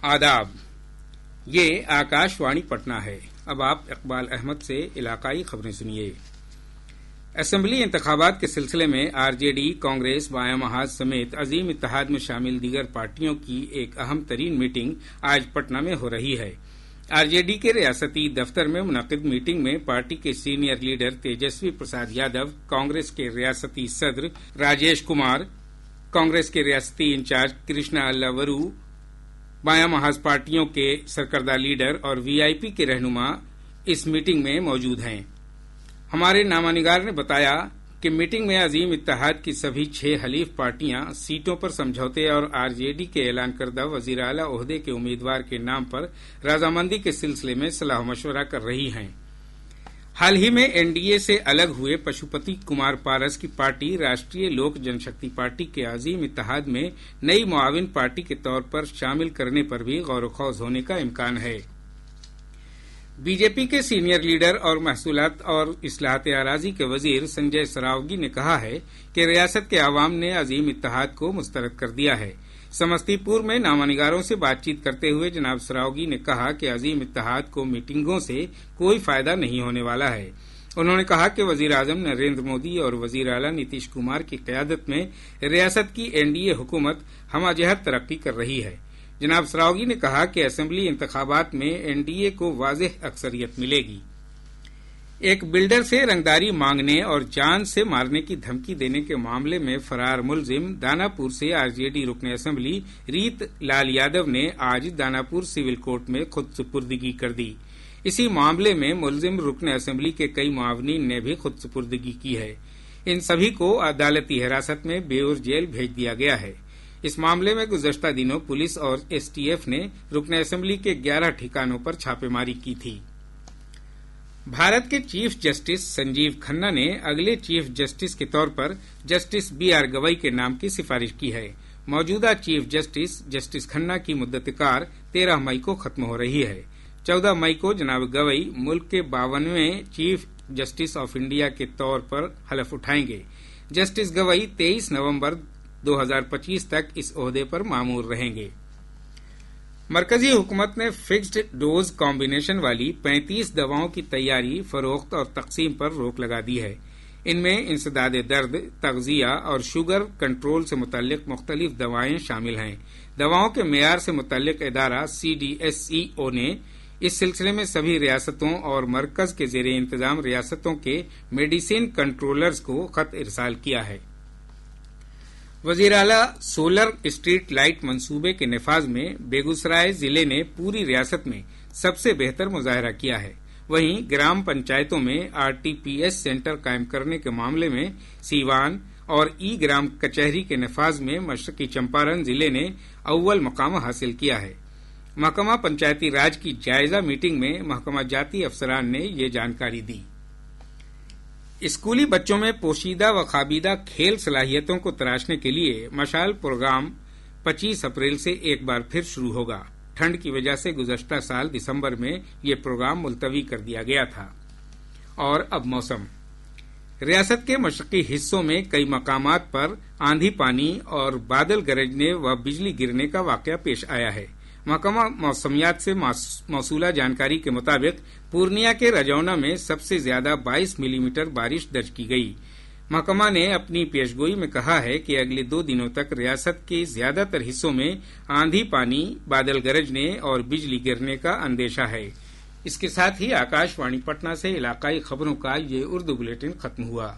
آداب، یہ آکاشوانی پٹنہ ہے۔ اب آپ اقبال احمد سے علاقائی خبریں سنیے۔ اسمبلی انتخابات کے سلسلے میں آر جے ڈی، کانگریس، بایاں محاذ سمیت عظیم اتحاد میں شامل دیگر پارٹیوں کی ایک اہم ترین میٹنگ آج پٹنہ میں ہو رہی ہے۔ آر جے ڈی کے ریاستی دفتر میں منعقد میٹنگ میں پارٹی کے سینئر لیڈر تیجسوی پرساد یادو، کانگریس کے ریاستی صدر راجیش کمار، کانگریس کے ریاستی انچارج کرشنا الورو، بایاں محاذ پارٹیوں کے سرکردہ لیڈر اور وی آئی پی کے رہنما اس میٹنگ میں موجود ہیں۔ ہمارے نامہ نگار نے بتایا کہ میٹنگ میں عظیم اتحاد کی سبھی 6 حلیف پارٹیاں سیٹوں پر سمجھوتے اور آر جے ڈی کے اعلان کردہ وزیر اعلی عہدے کے امیدوار کے نام پر رضامندی کے سلسلے میں صلاح مشورہ کر رہی ہیں۔ حال ہی میں این ڈی اے سے الگ ہوئے پشوپتی کمار پارس کی پارٹی راشٹریہ لوک جن شکتی پارٹی کے عظیم اتحاد میں نئی معاون پارٹی کے طور پر شامل کرنے پر بھی غور و خوض ہونے کا امکان ہے۔ بی جے پی کے سینئر لیڈر اور محصولات اور اصلاحات اراضی کے وزیر سنجے سراوگی نے کہا ہے کہ ریاست کے عوام نے عظیم اتحاد کو مسترد کر دیا ہے۔ سمستی پور میں نامہ نگاروں سے بات چیت کرتے ہوئے جناب سراوگی نے کہا کہ عظیم اتحاد کو میٹنگوں سے کوئی فائدہ نہیں ہونے والا ہے۔ انہوں نے کہا کہ وزیر اعظم نریندر مودی اور وزیر اعلی نتیش کمار کی قیادت میں ریاست کی این ڈی اے حکومت ہمہ جہت ترقی کر رہی ہے۔ جناب سراوگی نے کہا کہ اسمبلی انتخابات میں این ڈی اے کو واضح اکثریت ملے گی۔ ایک بلڈر سے رنگداری مانگنے اور جان سے مارنے کی دھمکی دینے کے معاملے میں فرار ملزم داناپور سے آر جے ڈی رکن اسمبلی ریت لال یادو نے آج داناپور سول کورٹ میں خود سپردگی کر دی۔ اسی معاملے میں ملزم رکن اسمبلی کے کئی معاونین نے بھی خود سپردگی کی ہے۔ ان سبھی کو عدالتی حراست میں بیور جیل بھیج دیا گیا ہے۔ اس معاملے میں گزشتہ دنوں پولیس اور ایس ٹی ایف نے رکن اسمبلی کے 11 ٹھکانوں پر چھاپے ماری کی تھی۔ بھارت کے چیف جسٹس سنجیو کھنہ نے اگلے چیف جسٹس کے طور پر جسٹس بی آر گوئی کے نام کی سفارش کی ہے۔ موجودہ چیف جسٹس جسٹس کھنہ کی مدت کار 13 مئی کو ختم ہو رہی ہے۔ 14 مئی کو جناب گوئی ملک کے 52ویں چیف جسٹس آف انڈیا کے طور پر حلف اٹھائیں گے۔ جسٹس گوئی 23 نومبر 2025 تک اس عہدے پر مامور رہیں گے۔ مرکزی حکومت نے فکسڈ ڈوز کمبینیشن والی 35 دواؤں کی تیاری، فروخت اور تقسیم پر روک لگا دی ہے۔ ان میں انسداد درد، تغذیہ اور شوگر کنٹرول سے متعلق مختلف دوائیں شامل ہیں۔ دواؤں کے معیار سے متعلق ادارہ سی ڈی ایس ای او نے اس سلسلے میں سبھی ریاستوں اور مرکز کے زیر انتظام ریاستوں کے میڈیسن کنٹرولرز کو خط ارسال کیا ہے۔ وزیر اعلی سولر اسٹریٹ لائٹ منصوبے کے نفاذ میں بیگوسرائے ضلع نے پوری ریاست میں سب سے بہتر مظاہرہ کیا ہے۔ وہیں گرام پنچایتوں میں R T P S centre قائم کرنے کے معاملے میں سیوان اور ای گرام کچہری کے نفاذ میں مشرقی چمپارن ضلع نے اول مقام حاصل کیا ہے۔ محکمہ پنچایتی راج کی جائزہ میٹنگ میں محکمہ جاتی افسران نے یہ جانکاری دی۔ اسکولی بچوں میں پوشیدہ و خوابیدہ کھیل صلاحیتوں کو تراشنے کے لیے مشعل پروگرام 25 اپریل سے ایک بار پھر شروع ہوگا۔ ٹھنڈ کی وجہ سے گزشتہ سال دسمبر میں یہ پروگرام ملتوی کر دیا گیا تھا۔ اور اب موسم۔ ریاست کے مشرقی حصوں میں کئی مقامات پر آندھی پانی اور بادل گرجنے و بجلی گرنے کا واقعہ پیش آیا ہے۔ محکمہ موسمیات سے موصولہ جانکاری کے مطابق پورنیہ کے رجونا میں سب سے زیادہ 22 ملی میٹر بارش درج کی گئی۔ محکمہ نے اپنی پیشگوئی میں کہا ہے کہ اگلے 2 دنوں تک ریاست کے زیادہ تر حصوں میں آندھی پانی، بادل گرجنے اور بجلی گرنے کا اندیشہ ہے۔ اس کے ساتھ ہی آکاشوانی پٹنہ سے علاقائی خبروں کا یہ اردو بلیٹن ختم ہوا۔